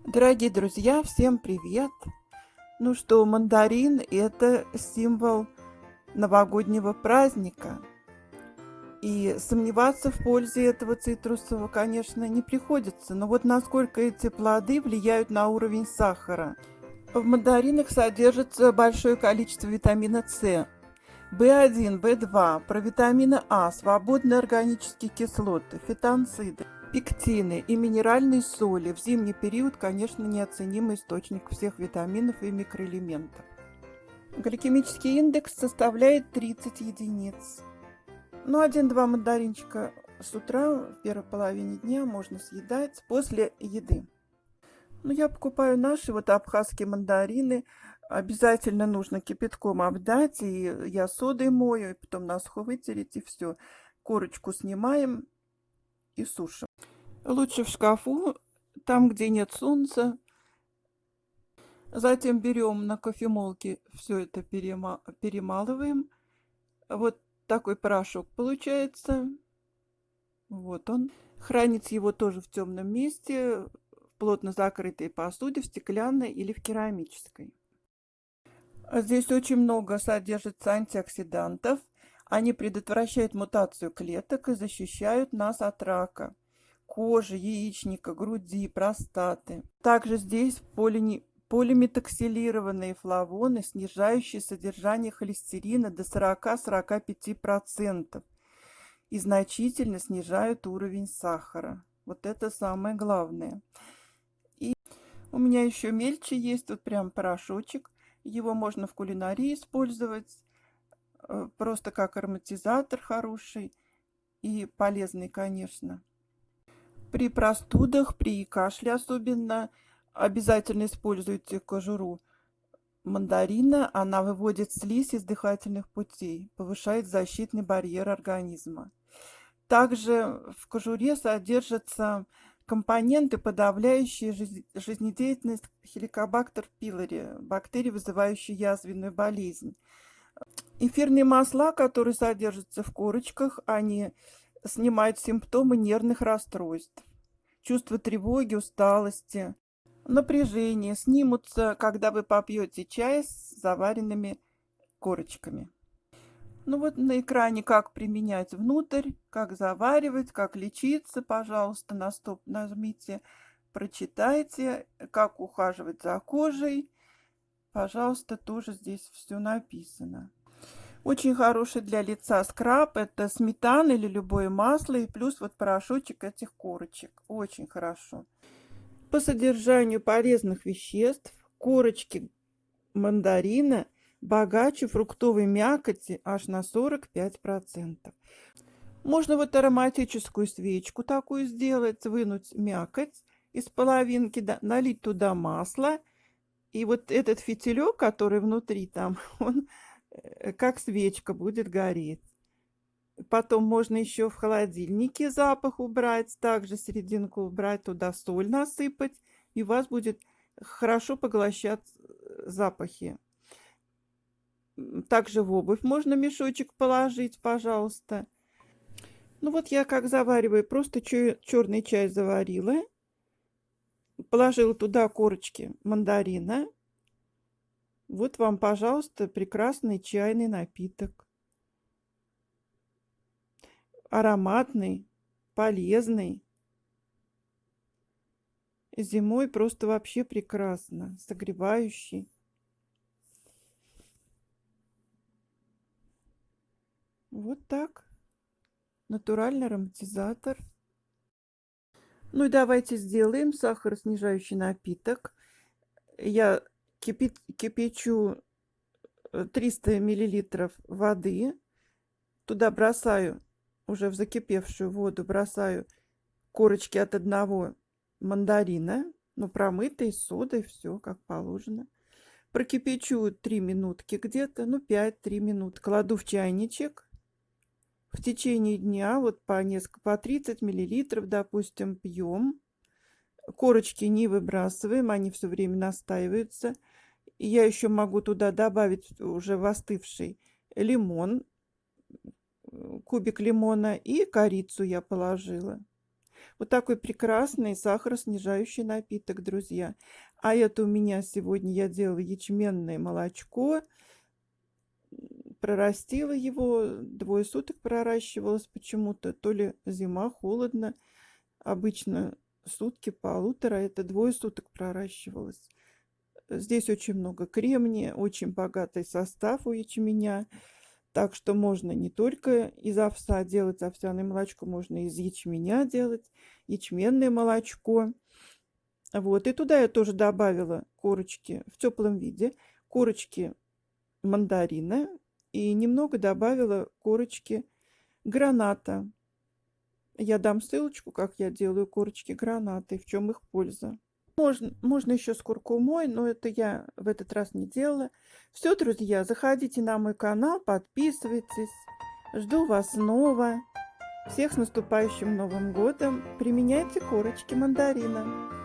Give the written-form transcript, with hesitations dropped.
Дорогие друзья, всем привет! Ну что, мандарин– это символ новогоднего праздника. И сомневаться в пользе этого цитрусового, конечно, не приходится. Но вот насколько эти плоды влияют на уровень сахара. В мандаринах содержится большое количество витамина С, В1, В2, провитамина А, свободные органические кислоты, фитонциды, пектины и минеральные соли. В зимний период, конечно, неоценимый источник всех витаминов и микроэлементов. Гликемический индекс составляет 30 единиц. Ну, 1-2 мандаринчика с утра, в первой половине дня можно съедать после еды. Ну, я покупаю наши вот абхазские мандарины. Обязательно нужно кипятком обдать, и я содой мою, и потом на сухо вытереть, и все. Корочку снимаем и сушим. Лучше в шкафу, там, где нет солнца. Затем берем на кофемолке, все это перемалываем. Вот такой порошок получается. Вот он. Хранить его тоже в темном месте, в плотно закрытой посуде, в стеклянной или в керамической. Здесь очень много содержится антиоксидантов. Они предотвращают мутацию клеток и защищают нас от рака кожи, яичника, груди, простаты. Также здесь полиметаксилированные флавоны, снижающие содержание холестерина до 40–45% и значительно снижают уровень сахара. Вот это самое главное. И у меня еще мельче есть, тут прям порошочек. Его можно в кулинарии использовать, просто как ароматизатор хороший и полезный, конечно. При простудах, при кашле особенно, обязательно используйте кожуру мандарина. Она выводит слизь из дыхательных путей, повышает защитный барьер организма. Также в кожуре содержатся компоненты, подавляющие жизнедеятельность хеликобактер пилори, бактерии, вызывающие язвенную болезнь. Эфирные масла, которые содержатся в корочках, они снимают симптомы нервных расстройств, чувство тревоги, усталости, напряжения снимутся, когда вы попьете чай с заваренными корочками. Ну вот на экране как применять внутрь, как заваривать, как лечиться, пожалуйста, на стоп нажмите, прочитайте, как ухаживать за кожей. Пожалуйста, тоже здесь все написано. Очень хороший для лица скраб. Это сметана или любое масло. И плюс вот порошочек этих корочек. Очень хорошо. По содержанию полезных веществ корочки мандарина богаче фруктовой мякоти аж на 45%. Можно вот ароматическую свечку такую сделать, вынуть мякоть из половинки, налить туда масло. И вот этот фитилек, который внутри там, он как свечка будет гореть. Потом можно еще в холодильнике запах убрать, также серединку убрать, туда соль насыпать, и у вас будет хорошо поглощать запахи. Также в обувь можно мешочек положить, пожалуйста. Ну вот я как завариваю, просто черный чай заварила, положила туда корочки мандарина. Вот вам, пожалуйста, прекрасный чайный напиток. Ароматный, полезный. Зимой просто вообще прекрасно, согревающий. Вот так. Натуральный ароматизатор. Ну и давайте сделаем сахароснижающий напиток. Я кипячу 300 миллилитров воды. Туда бросаю, уже в закипевшую воду, бросаю корочки от одного мандарина, ну, промытый, с содой, все как положено. Прокипячу 3 минутки где-то, ну, 5-3 минут. Кладу в чайничек. В течение дня, вот по 30 миллилитров, допустим, пьем. Корочки не выбрасываем, они все время настаиваются. И я еще могу туда добавить уже остывший лимон, кубик лимона, и корицу я положила. Вот такой прекрасный сахароснижающий напиток, друзья. А это у меня сегодня я делала ячменное молочко. Прорастила его, 2 суток проращивалось почему-то. То ли зима, холодно. Обычно сутки, полутора. Это 2 суток проращивалось. Здесь очень много кремния, очень богатый состав у ячменя. Так что можно не только из овса делать овсяное молочко, можно из ячменя делать ячменное молочко. Вот, и туда я тоже добавила корочки в теплом виде, корочки мандарина и немного добавила корочки граната. Я дам ссылочку, как я делаю корочки граната и в чем их польза. Можно еще с куркумой, но это я в этот раз не делала. Все, друзья, заходите на мой канал, подписывайтесь. Жду вас снова. Всех с наступающим Новым годом. Применяйте корочки мандарина.